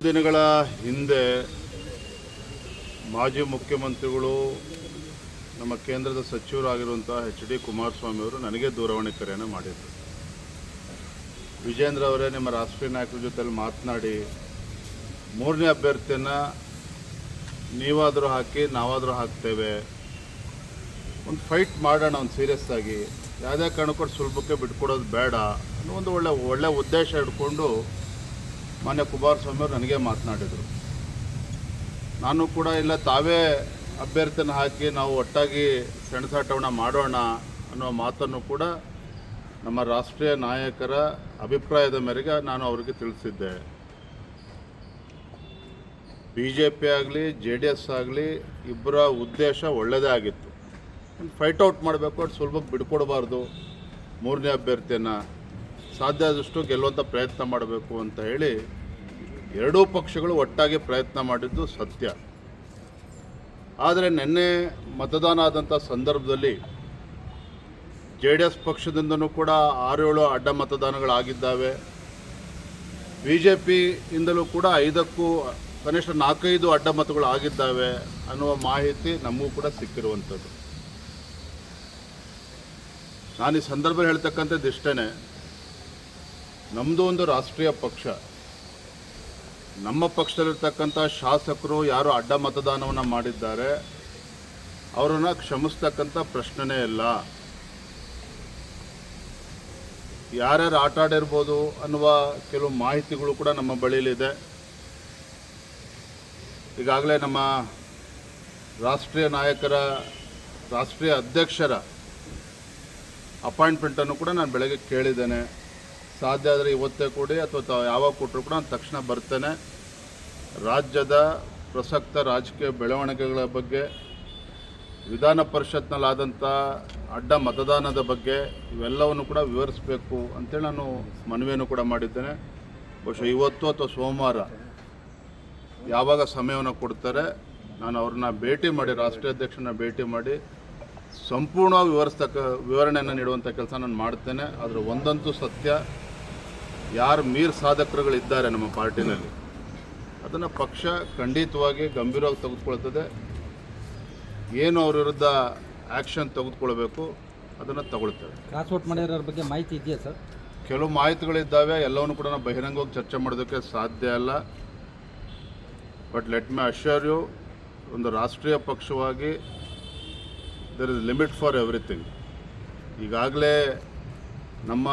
ದಿನಗಳ ಹಿಂದೆ ಮಾಜಿ ಮುಖ್ಯಮಂತ್ರಿಗಳು ನಮ್ಮ ಕೇಂದ್ರದ ಸಚಿವರಾಗಿರುವಂಥ HD ಕುಮಾರಸ್ವಾಮಿ ಅವರು ನನಗೆ ದೂರವಾಣಿ ಕರೆಯನ್ನು ಮಾಡಿದರು. ವಿಜೇಂದ್ರ ಅವರೇ, ನಿಮ್ಮ ರಾಷ್ಟ್ರೀಯ ನಾಯಕರ ಜೊತೆಲಿ ಮಾತನಾಡಿ 3ನೇ ಅಭ್ಯರ್ಥಿಯನ್ನು ನೀವಾದರೂ ಹಾಕಿ ನಾವಾದರೂ ಹಾಕ್ತೇವೆ, ಒಂದು ಫೈಟ್ ಮಾಡೋಣ, ಒಂದು ಸೀರಿಯಸ್ ಆಗಿ, ಯಾವುದೇ ಕಾರಣಕ್ಕೂ ಸುಲಭಕ್ಕೆ ಬಿಟ್ಕೊಡೋದು ಬೇಡ ಅನ್ನೋ ಒಂದು ಒಳ್ಳೆ ಉದ್ದೇಶ ಇಟ್ಕೊಂಡು ಮಾನ್ಯ ಕುಮಾರಸ್ವಾಮಿ ಅವರು ನನಗೆ ಮಾತನಾಡಿದರು. ನಾನು ಕೂಡ ಇಲ್ಲ, ತಾವೇ ಅಭ್ಯರ್ಥಿನ ಹಾಕಿ ನಾವು ಒಟ್ಟಾಗಿ ಸೆಣಸಾಟವನ್ನು ಮಾಡೋಣ ಅನ್ನೋ ಮಾತನ್ನು ಕೂಡ ನಮ್ಮ ರಾಷ್ಟ್ರೀಯ ನಾಯಕರ ಅಭಿಪ್ರಾಯದ ಮೇರೆಗೆ ನಾನು ಅವರಿಗೆ ತಿಳಿಸಿದ್ದೆ. BJP ಆಗಲಿ JDS ಆಗಲಿ ಇಬ್ಬರ ಉದ್ದೇಶ ಒಳ್ಳೆಯದೇ ಆಗಿತ್ತು. ಒಂದು ಫೈಟೌಟ್ ಮಾಡಬೇಕು, ಅದು ಸುಲಭಕ್ಕೆ ಬಿಡ್ಕೊಡ್ಬಾರ್ದು, 3ನೇ ಅಭ್ಯರ್ಥಿಯನ್ನು ಸಾಧ್ಯ ಆದಷ್ಟು ಗೆಲ್ಲುವಂಥ ಪ್ರಯತ್ನ ಮಾಡಬೇಕು ಅಂತ ಹೇಳಿ ಎರಡೂ ಪಕ್ಷಗಳು ಒಟ್ಟಾಗಿ ಪ್ರಯತ್ನ ಮಾಡಿದ್ದು ಸತ್ಯ. ಆದರೆ ನಿನ್ನೆ ಮತದಾನ ಆದಂಥ ಸಂದರ್ಭದಲ್ಲಿ JDS ಪಕ್ಷದಿಂದನೂ ಕೂಡ 6-7 ಅಡ್ಡ ಮತದಾನಗಳಾಗಿದ್ದಾವೆ. BJPಯಿಂದಲೂ ಕೂಡ 5ಕ್ಕೂ ಕನಿಷ್ಠ 4-5 ಅಡ್ಡ ಮತಗಳು ಆಗಿದ್ದಾವೆ ಅನ್ನುವ ಮಾಹಿತಿ ನಮಗೂ ಕೂಡ ಸಿಕ್ಕಿರುವಂಥದ್ದು. ನಾನು ಈ ಸಂದರ್ಭದಲ್ಲಿ ಹೇಳ್ತಕ್ಕಂಥದ್ದು ಇಷ್ಟೇ, ನಮ್ಮದು ಒಂದು ರಾಷ್ಟ್ರೀಯ ಪಕ್ಷ, ನಮ್ಮ ಪಕ್ಷದಲ್ಲಿರ್ತಕ್ಕಂಥ ಶಾಸಕರು ಯಾರು ಅಡ್ಡ ಮತದಾನವನ್ನು ಮಾಡಿದ್ದಾರೆ ಅವರನ್ನು ಕ್ಷಮಿಸ್ತಕ್ಕಂಥ ಪ್ರಶ್ನೆನೇ ಇಲ್ಲ. ಯಾರ್ಯಾರು ಆಟ ಆಡಿರ್ಬೋದು ಅನ್ನುವ ಕೆಲವು ಮಾಹಿತಿಗಳು ಕೂಡ ನಮ್ಮ ಬಳಿಯಲ್ಲಿದೆ. ಈಗಾಗಲೇ ನಮ್ಮ ರಾಷ್ಟ್ರೀಯ ನಾಯಕರ, ರಾಷ್ಟ್ರೀಯ ಅಧ್ಯಕ್ಷರ ಅಪಾಯಿಂಟ್ಮೆಂಟನ್ನು ಕೂಡ ನಾನು ಬೆಳಗ್ಗೆ ಕೇಳಿದ್ದೇನೆ. ಸಾಧ್ಯ ಆದರೆ ಇವತ್ತೇ ಕೊಡಿ ಅಥವಾ ಯಾವಾಗ ಕೊಟ್ಟರು ಕೂಡ ನಾನು ತಕ್ಷಣ ಬರ್ತೇನೆ. ರಾಜ್ಯದ ಪ್ರಸಕ್ತ ರಾಜಕೀಯ ಬೆಳವಣಿಗೆಗಳ ಬಗ್ಗೆ, ವಿಧಾನ ಪರಿಷತ್ನಲ್ಲಾದಂಥ ಅಡ್ಡ ಮತದಾನದ ಬಗ್ಗೆ ಇವೆಲ್ಲವನ್ನು ಕೂಡ ವಿವರಿಸಬೇಕು ಅಂತೇಳಿ ನಾನು ಮನವಿಯನ್ನು ಕೂಡ ಮಾಡಿದ್ದೇನೆ. ಬಹುಶಃ ಇವತ್ತು ಅಥವಾ ಸೋಮವಾರ ಯಾವಾಗ ಸಮಯವನ್ನು ಕೊಡ್ತಾರೆ ನಾನು ಅವ್ರನ್ನ ಭೇಟಿ ಮಾಡಿ, ರಾಷ್ಟ್ರೀಯ ಅಧ್ಯಕ್ಷರನ್ನ ಭೇಟಿ ಮಾಡಿ ಸಂಪೂರ್ಣವಾಗಿ ವಿವರಣೆಯನ್ನು ನೀಡುವಂಥ ಕೆಲಸ ನಾನು ಮಾಡ್ತೇನೆ. ಆದರೆ ಒಂದಂತೂ ಸತ್ಯ, ಯಾರು ಮೀರ್ ಸಾಧಕರುಗಳಿದ್ದಾರೆ ನಮ್ಮ ಪಾರ್ಟಿನಲ್ಲಿ ಅದನ್ನು ಪಕ್ಷ ಖಂಡಿತವಾಗಿ ಗಂಭೀರವಾಗಿ ತೆಗೆದುಕೊಳ್ತದೆ. ಏನು ಅವ್ರ ವಿರುದ್ಧ ಆ್ಯಕ್ಷನ್ ತೆಗೆದುಕೊಳ್ಬೇಕು ಅದನ್ನು ತಗೊಳ್ತೇವೆ. ಕ್ರಾಸ್ಔಟ್ ಮಾಡಿರೋರ ಬಗ್ಗೆ ಮಾಹಿತಿ ಇದೆಯಾ ಸರ್? ಕೆಲವು ಮಾಹಿತಿಗಳಿದ್ದಾವೆ, ಎಲ್ಲವನ್ನು ಕೂಡ ನಾವು ಬಹಿರಂಗವಾಗಿ ಚರ್ಚೆ ಮಾಡೋದಕ್ಕೆ ಸಾಧ್ಯ ಅಲ್ಲ. But let me assure you, ಒಂದು ರಾಷ್ಟ್ರೀಯ ಪಕ್ಷವಾಗಿ there is limit for everything. ಈಗಾಗಲೇ ನಮ್ಮ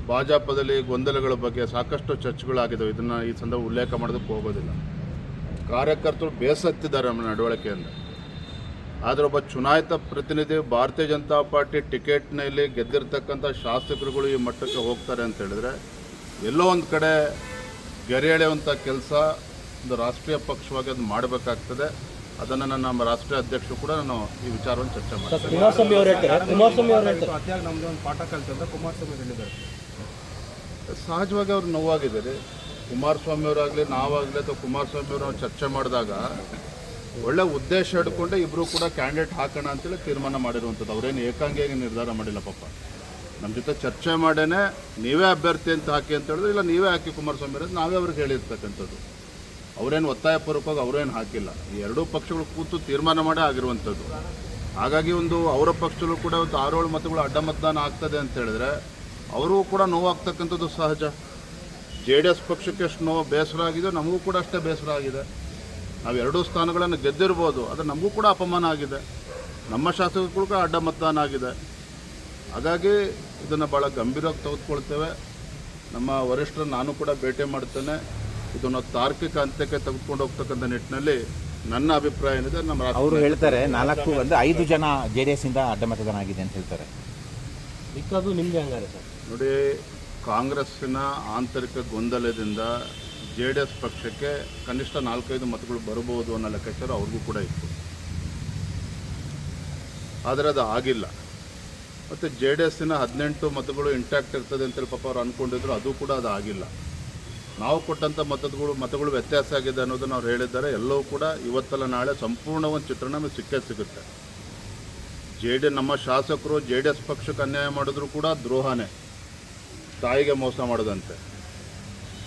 ಭಾಜಪದಲ್ಲಿ ಗೊಂದಲಗಳ ಬಗ್ಗೆ ಸಾಕಷ್ಟು ಚರ್ಚೆಗಳಾಗಿದ್ದಾವೆ. ಇದನ್ನು ಈ ಸಂದರ್ಭ ಉಲ್ಲೇಖ ಮಾಡೋದಕ್ಕೆ ಹೋಗೋದಿಲ್ಲ. ಕಾರ್ಯಕರ್ತರು ಬೇಸತ್ತಿದ್ದಾರೆ ನಮ್ಮ ನಡವಳಿಕೆಯಿಂದ. ಆದರೆ ಒಬ್ಬ ಚುನಾಯಿತ ಪ್ರತಿನಿಧಿ, ಭಾರತೀಯ ಜನತಾ ಪಾರ್ಟಿ ಟಿಕೆಟ್ನಲ್ಲಿ ಗೆದ್ದಿರ್ತಕ್ಕಂಥ ಶಾಸಕರುಗಳು ಈ ಮಟ್ಟಕ್ಕೆ ಹೋಗ್ತಾರೆ ಅಂತ ಹೇಳಿದ್ರೆ ಎಲ್ಲೋ ಒಂದು ಕಡೆ ಗೆರೆ ಎಳೆಯುವಂಥ ಕೆಲಸ ಒಂದು ರಾಷ್ಟ್ರೀಯ ಪಕ್ಷವಾಗಿ ಅದು ಮಾಡಬೇಕಾಗ್ತದೆ. ಅದನ್ನು ನಮ್ಮ ರಾಷ್ಟ್ರೀಯ ಅಧ್ಯಕ್ಷರು ಕೂಡ ನಾನು ಈ ವಿಚಾರವನ್ನು ಚರ್ಚೆ ಮಾಡ್ತೀನಿ. ಕುಮಾರಸ್ವಾಮಿ ಅವರು ಹೇಳ್ತಾರೆ ನಮ್ಮದು ಒಂದು ಪಾಠ ಕಲಿತಂತ ಕುಮಾರಸ್ವಾಮಿ ಹೇಳಿದ್ದಾರೆ. ಸಹಜವಾಗಿ ಅವ್ರು ನೋವಾಗಿದ್ದಾರೆ. ಕುಮಾರಸ್ವಾಮಿ ಅವರಾಗಲಿ ನಾವಾಗಲಿ ಅಥವಾ ಕುಮಾರಸ್ವಾಮಿ ಅವರು ಚರ್ಚೆ ಮಾಡಿದಾಗ ಒಳ್ಳೆ ಉದ್ದೇಶ ಹಿಡ್ಕೊಂಡೆ ಇಬ್ಬರು ಕೂಡ ಕ್ಯಾಂಡಿಡೇಟ್ ಹಾಕೋಣ ಅಂತೇಳಿ ತೀರ್ಮಾನ ಮಾಡಿರುವಂಥದ್ದು. ಅವರೇನು ಏಕಾಂಗಿಯಾಗಿ ನಿರ್ಧಾರ ಮಾಡಿಲ್ಲ. ಪಾಪ ನಮ್ಮ ಜೊತೆ ಚರ್ಚೆ ಮಾಡೇನೆ ನೀವೇ ಅಭ್ಯರ್ಥಿ ಅಂತ ಹಾಕಿ ಅಂತ ಹೇಳಿದ್ರೆ, ಇಲ್ಲ ನೀವೇ ಹಾಕಿ ಕುಮಾರಸ್ವಾಮಿ ಅವರದ್ದು ನಾವೇ ಅವ್ರಿಗೆ ಹೇಳಿರ್ತಕ್ಕಂಥದ್ದು. ಅವರೇನು ಒತ್ತಾಯಪೂರ್ವಕವಾಗಿ ಅವರೇನು ಹಾಕಿಲ್ಲ. ಈ ಎರಡೂ ಪಕ್ಷಗಳು ಕೂತು ತೀರ್ಮಾನ ಮಾಡೇ ಆಗಿರುವಂಥದ್ದು. ಹಾಗಾಗಿ ಒಂದು ಅವರ ಪಕ್ಷದಲ್ಲೂ ಕೂಡ 6-7 ಮತಗಳು ಅಡ್ಡ ಮತದಾನ ಆಗ್ತದೆ ಅಂತ ಹೇಳಿದ್ರೆ ಅವರೂ ಕೂಡ ನೋವಾಗ್ತಕ್ಕಂಥದ್ದು ಸಹಜ. JDS ಪಕ್ಷಕ್ಕೆ ಎಷ್ಟು ಬೇಸರ ಆಗಿದೆ, ನಮಗೂ ಕೂಡ ಅಷ್ಟೇ ಬೇಸರ ಆಗಿದೆ. ನಾವು 2 ಸ್ಥಾನಗಳನ್ನು ಗೆದ್ದಿರ್ಬೋದು, ಆದರೆ ನಮಗೂ ಕೂಡ ಅಪಮಾನ ಆಗಿದೆ. ನಮ್ಮ ಶಾಸಕರು ಕೂಡ ಅಡ್ಡ ಮತದಾನ ಆಗಿದೆ. ಹಾಗಾಗಿ ಇದನ್ನು ಭಾಳ ಗಂಭೀರವಾಗಿ ತೆಗೆದುಕೊಳ್ತೇವೆ. ನಮ್ಮ ವರಿಷ್ಠರು ನಾನು ಕೂಡ ಭೇಟಿ ಮಾಡ್ತೇನೆ. ಇದನ್ನು ತಾರ್ಕಿಕ ಅಂತ್ಯಕ್ಕೆ ತೆಗೆದುಕೊಂಡು ಹೋಗ್ತಕ್ಕಂಥ ನಿಟ್ಟಿನಲ್ಲಿ ನನ್ನ ಅಭಿಪ್ರಾಯ ಏನಿದೆ. ನಮ್ಮ ಅವರು ಹೇಳ್ತಾರೆ 5 ಜನ JDS ಇಂದ ಅಡ್ಡ ಮತದಾನ ಆಗಿದೆ ಅಂತ ಹೇಳ್ತಾರೆ. ಅದು ನಿಮಗೆ ಹಂಗಾರೆ ಸರ್? ನೋಡಿ, ಕಾಂಗ್ರೆಸ್ಸಿನ ಆಂತರಿಕ ಗೊಂದಲದಿಂದ JDS ಪಕ್ಷಕ್ಕೆ ಕನಿಷ್ಠ 4-5 ಮತಗಳು ಬರಬಹುದು ಅನ್ನೋ ಲೆಕ್ಕಾಚಾರ ಅವ್ರಿಗೂ ಕೂಡ ಇತ್ತು. ಆದರೆ ಅದು ಆಗಿಲ್ಲ. ಮತ್ತು JDSನ 18 ಮತಗಳು ಇಂಟ್ಯಾಕ್ಟ್ ಇರ್ತದೆ ಅಂತೇಳಿ ಪಾಪ ಅವ್ರು ಅಂದ್ಕೊಂಡಿದ್ರು, ಅದು ಕೂಡ ಅದು ಆಗಿಲ್ಲ. ನಾವು ಕೊಟ್ಟಂಥ ಮತಗಳು ವ್ಯತ್ಯಾಸ ಆಗಿದೆ ಅನ್ನೋದನ್ನು ಅವ್ರು ಹೇಳಿದ್ದಾರೆ. ಎಲ್ಲವೂ ಕೂಡ ಇವತ್ತಲ್ಲ ನಾಳೆ ಸಂಪೂರ್ಣ ಒಂದು ಚಿತ್ರಣ ನಮಗೆ ಸಿಗುತ್ತೆ. ನಮ್ಮ ಶಾಸಕರು JDS ಪಕ್ಷಕ್ಕೆ ಅನ್ಯಾಯ ಮಾಡಿದ್ರು ಕೂಡ ದ್ರೋಹನೇ, ತಾಯಿಗೆ ಮೋಸ ಮಾಡೋದಂತೆ.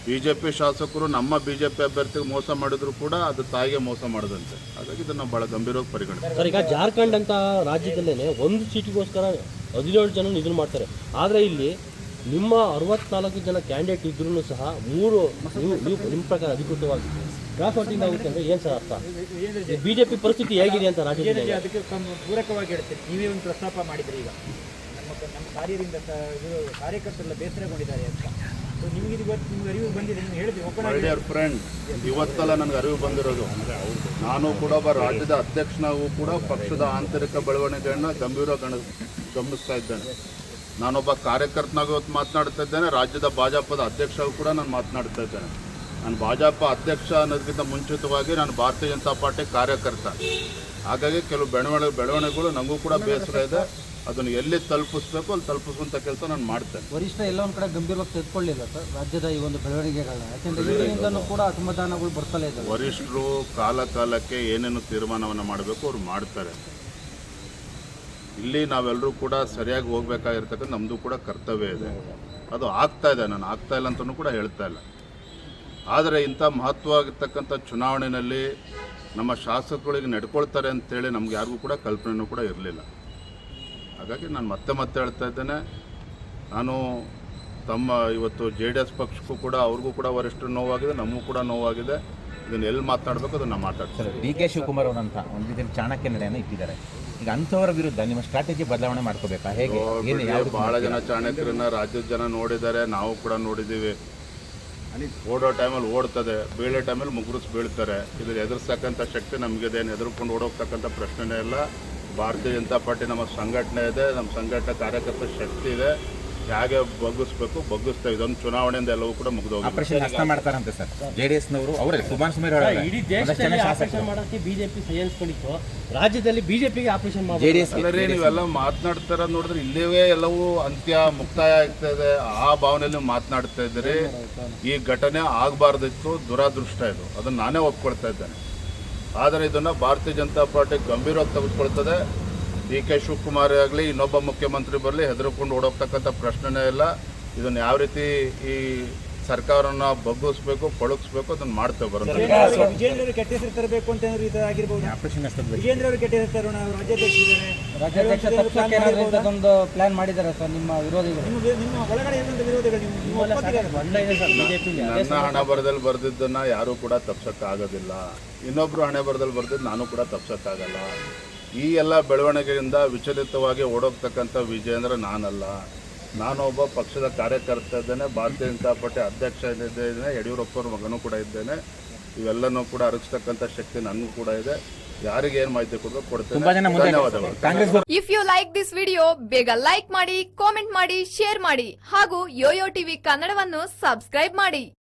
BJP ಶಾಸಕರು ನಮ್ಮ BJP ಅಭ್ಯರ್ಥಿಗೆ ಮೋಸ ಮಾಡಿದ್ರು ಕೂಡ ಅದು ತಾಯಿಗೆ ಮೋಸ ಮಾಡದಂತೆ. ಹಾಗಾಗಿ ಇದನ್ನು ನಾವು ಭಾಳ ಗಂಭೀರವಾಗಿ ಪರಿಗಣಿಸ್ತೀವಿ. ಸರ್, ಈಗ ಜಾರ್ಖಂಡ್ ಅಂತ ರಾಜ್ಯದಲ್ಲೇ ಒಂದು ಸೀಟಿಗೋಸ್ಕರ 17 ಜನ ಇದನ್ನು ಮಾಡ್ತಾರೆ. ಆದರೆ ಇಲ್ಲಿ ನಿಮ್ಮ 64 ಜನ ಕ್ಯಾಂಡಿಡೇಟ್ ಇದ್ರೂ ಸಹ 3 ನಿಮ್ಮ ಪ್ರಕಾರ ಅಧಿಕೃತವಾಗಿ ಕ್ರಾಸ್ ವೋಟಿಂಗ್ ಆಗುತ್ತೆ ಅಂದರೆ ಏನು ಸರ್ ಅರ್ಥ? BJP ಪರಿಸ್ಥಿತಿ ಹೇಗಿದೆ ಅಂತ ರಾಜ್ಯದಲ್ಲಿ? ಅದಕ್ಕೆ ಪೂರಕವಾಗಿ ಹೇಳ್ತೀನಿ. ನೀವೇ ಒಂದು ಪ್ರಸ್ತಾಪ ಮಾಡಿದ್ರಿ. ಈಗ ನಮ್ಮ ಕಾರ್ಯದಿಂದ ಕಾರ್ಯಕರ್ತರೆಲ್ಲ ಬೇಸರಗೊಂಡಿದ್ದಾರೆ ಅಂತ. ಸೊ ನಿಮಗೆ ಇವತ್ತು ನಿಮ್ಗೆ ಅರಿವು ಬಂದಿದೆ, ನೀವು ಹೇಳಿದ್ರಿ ಮೈ ಡಿಯರ್ ಫ್ರೆಂಡ್, ಇವತ್ತೆಲ್ಲ ನನಗೆ ಅರಿವು ಬಂದಿರೋದು. ನಾನು ಕೂಡ ಒಬ್ಬ ರಾಜ್ಯದ ಅಧ್ಯಕ್ಷನಾಗೂ ಕೂಡ ಪಕ್ಷದ ಆಂತರಿಕ ಬೆಳವಣಿಗೆಯನ್ನು ಗಮನಿಸ್ತಾ ಇದ್ದೇನೆ. ನಾನೊಬ್ಬ ಕಾರ್ಯಕರ್ತನಾಗಿ ಇವತ್ತು ಮಾತನಾಡ್ತಾ ಇದ್ದೇನೆ. ರಾಜ್ಯದ ಭಾಜಪದ ಅಧ್ಯಕ್ಷರಾಗೂ ಕೂಡ ನಾನು ಮಾತನಾಡ್ತಾ ಇದ್ದೇನೆ. ನಾನು ಭಾಜಪ ಅಧ್ಯಕ್ಷ ಅನ್ನೋದಕ್ಕಿಂತ ಮುಂಚಿತವಾಗಿ ನಾನು ಭಾರತೀಯ ಜನತಾ ಪಾರ್ಟಿ ಕಾರ್ಯಕರ್ತ. ಹಾಗಾಗಿ ಕೆಲವು ಬೆಳವಣಿಗೆಗಳು ನನಗೂ ಕೂಡ ಬೇಸರ ಇದೆ. ಅದನ್ನು ಎಲ್ಲಿ ತಲುಪಿಸ್ಬೇಕು ಅಲ್ಲಿ ತಲುಪಿಸುವಂಥ ಕೆಲಸ ನಾನು ಮಾಡ್ತೇನೆ. ವರಿಷ್ಠ ಎಲ್ಲ ಒಂದು ಕಡೆ ಗಂಭೀರವಾಗಿ ತೆಗೆದುಕೊಳ್ಳಿಲ್ಲ ಸರ್ ರಾಜ್ಯದ ಈ ಒಂದು ಬೆಳವಣಿಗೆಗಳನ್ನ, ಯಾಕೆಂದರೆ ಇದರಿಂದಲೂ ಕೂಡ ಅಸಮಾಧಾನಗಳು ಬರ್ತಲೇ ಇದ್ದಾವೆ. ವರಿಷ್ಠರು ಕಾಲಕ್ಕೆ ಏನೇನು ತೀರ್ಮಾನವನ್ನು ಮಾಡಬೇಕು ಅವ್ರು ಮಾಡ್ತಾರೆ. ಇಲ್ಲಿ ನಾವೆಲ್ಲರೂ ಕೂಡ ಸರಿಯಾಗಿ ಹೋಗ್ಬೇಕಾಗಿರ್ತಕ್ಕಂಥ ನಮ್ಮದು ಕೂಡ ಕರ್ತವ್ಯ ಇದೆ. ಅದು ಆಗ್ತಾ ಇದೆ, ನಾನು ಆಗ್ತಾ ಇಲ್ಲ ಅಂತಲೂ ಕೂಡ ಹೇಳ್ತಾ ಇಲ್ಲ. ಆದರೆ ಇಂಥ ಮಹತ್ವವಾಗಿರ್ತಕ್ಕಂಥ ಚುನಾವಣೆಯಲ್ಲಿ ನಮ್ಮ ಶಾಸಕರುಗಳಿಗೆ ನಡ್ಕೊಳ್ತಾರೆ ಅಂತೇಳಿ ನಮ್ಗೆ ಯಾರಿಗೂ ಕೂಡ ಕಲ್ಪನೆಯೂ ಕೂಡ ಇರಲಿಲ್ಲ. ಹಾಗಾಗಿ ನಾನು ಮತ್ತೆ ಹೇಳ್ತಾ ಇದ್ದೇನೆ, ನಾನು ಇವತ್ತು JDS ಪಕ್ಷಕ್ಕೂ ಕೂಡ ಅವ್ರಿಗೂ ಕೂಡ ವರಿಷ್ಠರು ನೋವಾಗಿದೆ, ನಮಗೂ ಕೂಡ ನೋವಾಗಿದೆ. ಇದನ್ನು ಎಲ್ಲಿ ಮಾತನಾಡಬೇಕು ಅದನ್ನು ಮಾತಾಡ್ತಾರೆ. DK ಶಿವಕುಮಾರ್ ಅವರಂತ ಒಂದು ರೀತಿಯಲ್ಲಿ ಚಾಣಕ್ಯ ನಡೆಯನ್ನು ಇಟ್ಟಿದ್ದಾರೆ. ಈಗ ಅಂಥವರ ವಿರುದ್ಧ ನಿಮ್ಮ ಸ್ಟ್ರಾಟಜಿ ಬದಲಾವಣೆ ಮಾಡ್ಕೋಬೇಕಾ ಹೇಗೆ? ಭಾಳ ಜನ ಚಾಣಕ್ಯರನ್ನ ರಾಜ್ಯದ ಜನ ನೋಡಿದ್ದಾರೆ, ನಾವು ಕೂಡ ನೋಡಿದ್ದೀವಿ. ಓಡೋ ಟೈಮಲ್ಲಿ ಓಡ್ತದೆ, ಬೀಳೋ ಟೈಮಲ್ಲಿ ಮುಗುರಿಸಿ ಬೀಳ್ತಾರೆ. ಇದ್ರ ಎದುರಿಸ್ತಕ್ಕಂಥ ಶಕ್ತಿ ನಮಗಿದೇನು ಎದುರ್ಕೊಂಡು ಓಡೋಗ್ತಕ್ಕಂಥ ಪ್ರಶ್ನೆನೇ ಇಲ್ಲ. ಭಾರತೀಯ ಜನತಾ ಪಾರ್ಟಿ ನಮ್ಮ ಸಂಘಟನೆ ಇದೆ, ನಮ್ಮ ಸಂಘಟನೆ ಕಾರ್ಯಕರ್ತರ ಶಕ್ತಿ ಇದೆ. ಹೇಗೆ ಬಗ್ಗಿಸ್ತೇವೆ. ಇದೊಂದು ಚುನಾವಣೆಯಿಂದ ಎಲ್ಲವೂ ಕೂಡ ಮುಗಿದೋಗಿ ಆಪರೇಷನ್ ಹಸ್ತ ಮಾಡ್ತಾರಂತೆ ಸರ್ JDSನವರು. ಅವರೇ ಕುಮಾರಸ್ವಾಮಿ ಇಡೀ ದೇಶದಲ್ಲಿ ಆಪರೇಷನ್ ಮಾಡೋಕ್ಕೆ BJP ಸಹಿಸ್ಕೊಂಡಿತ್ತು, ರಾಜ್ಯದಲ್ಲಿ BJPಗೆ ಆಪರೇಷನ್ ಮಾಡಿ JDS ನೀವೆಲ್ಲ ಮಾತನಾಡ್ತಾರ ನೋಡಿದ್ರೆ ಇಲ್ಲಿವೇ ಎಲ್ಲವೂ ಮುಕ್ತಾಯ ಆಗ್ತಾ ಇದೆ. ಆ ಭಾವನೆಯಲ್ಲಿ ನೀವು ಮಾತನಾಡ್ತಾ ಇದ್ದೀರಿ. ಈ ಘಟನೆ ಆಗಬಾರ್ದಿತ್ತು, ದುರಾದೃಷ್ಟ ಇದು. ಅದನ್ನು ನಾನೇ ಒಪ್ಕೊಳ್ತಾ ಇದ್ದೇನೆ. ಆದರೆ ಇದನ್ನು ಭಾರತೀಯ ಜನತಾ ಪಾರ್ಟಿ ಗಂಭೀರವಾಗಿ ತೆಗೆದುಕೊಳ್ತದೆ. DK ಶಿವಕುಮಾರ್ ಆಗಲಿ ಇನ್ನೊಬ್ಬ ಮುಖ್ಯಮಂತ್ರಿ ಬರಲಿ ಹೆದರ್ಕೊಂಡು ಓಡೋಗ್ತಕ್ಕಂಥ ಪ್ರಶ್ನೆನೇ ಇಲ್ಲ. ಇದನ್ನು ಯಾವ ರೀತಿ ಈ ಸರ್ಕಾರನ ಬಗ್ಗಿಸ್ಬೇಕು, ಪಳಗಿಸ್ಬೇಕು ಅದನ್ನು ಮಾಡ್ತೇವೆ. ಬರೋದು ವಿಜೇಂದ್ರ ಅವರು ಕೆಟ್ಟ ಹೆಸರು ತರಬೇಕು ಅಂತ ಏನಾದ್ರು ಇದಾಗಿರ್ಬೋದು. ಆಪರೇಷನ್ ಹಸ್ತ ವಿಜೇಂದ್ರ ಅವರು ಕೆಟ್ಟ ಹೆಸರು ತರೋಣ, ರಾಜ್ಯಾಧ್ಯಕ್ಷ ಪ್ಲಾನ್ ಮಾಡಿದ್ದಾರೆ ಸರ್ ನಿಮ್ಮ ವಿರೋಧಿಗಳು. ನಿಮ್ಮ ಒಳಗಡೆ ಇರುವಂಥ ವಿರೋಧಿಗಳು ನನ್ನ ಹಣೆ ಬರದಲ್ಲಿ ಬರೆದಿದ್ದನ್ನು ಯಾರೂ ಕೂಡ ತಪ್ಸೋಕ್ಕಾಗೋದಿಲ್ಲ. ಇನ್ನೊಬ್ಬರು ಹಣೆ ಬರದಲ್ಲಿ ಬರೆದಿದ್ದು ನಾನು ಕೂಡ ತಪ್ಸೋಕ್ಕಾಗಲ್ಲ. ಈ ಎಲ್ಲ ಬೆಳವಣಿಗೆಯಿಂದ ವಿಚಲಿತವಾಗಿ ಓಡೋಗ್ತಕ್ಕಂಥ ವಿಜೇಂದ್ರ ನಾನಲ್ಲ. ನಾನು ಒಬ್ಬ ಪಕ್ಷದ ಕಾರ್ಯಕರ್ತ ಇದ್ದೇನೆ, ಭಾರತೀಯ ಜನತಾ ಪಾರ್ಟಿ ಅಧ್ಯಕ್ಷ ಇದ್ದೇನೆ, ಯಡಿಯೂರಪ್ಪವ್ರ ಮಗನೂ ಕೂಡ ಇದ್ದೇನೆ. ಇವೆಲ್ಲನೂ ಕೂಡ ಅರಗಿಸ್ತಕ್ಕಂಥ ಶಕ್ತಿ ನನಗೂ ಕೂಡ ಇದೆ. ಯಾರಿಗೆ ಏನು ಮಾಹಿತಿ ಕೊಡಬೇಕು ಕೊಡ್ತೇನೆ. ಧನ್ಯವಾದಗಳು. If you like this video ಬೇಗ ಲೈಕ್ ಮಾಡಿ, ಕಾಮೆಂಟ್ ಮಾಡಿ, ಶೇರ್ ಮಾಡಿ ಹಾಗೂ ಯೋಯೋ ಟಿವಿ ಕನ್ನಡವನ್ನು ಸಬ್ಸ್ಕ್ರೈಬ್ ಮಾಡಿ.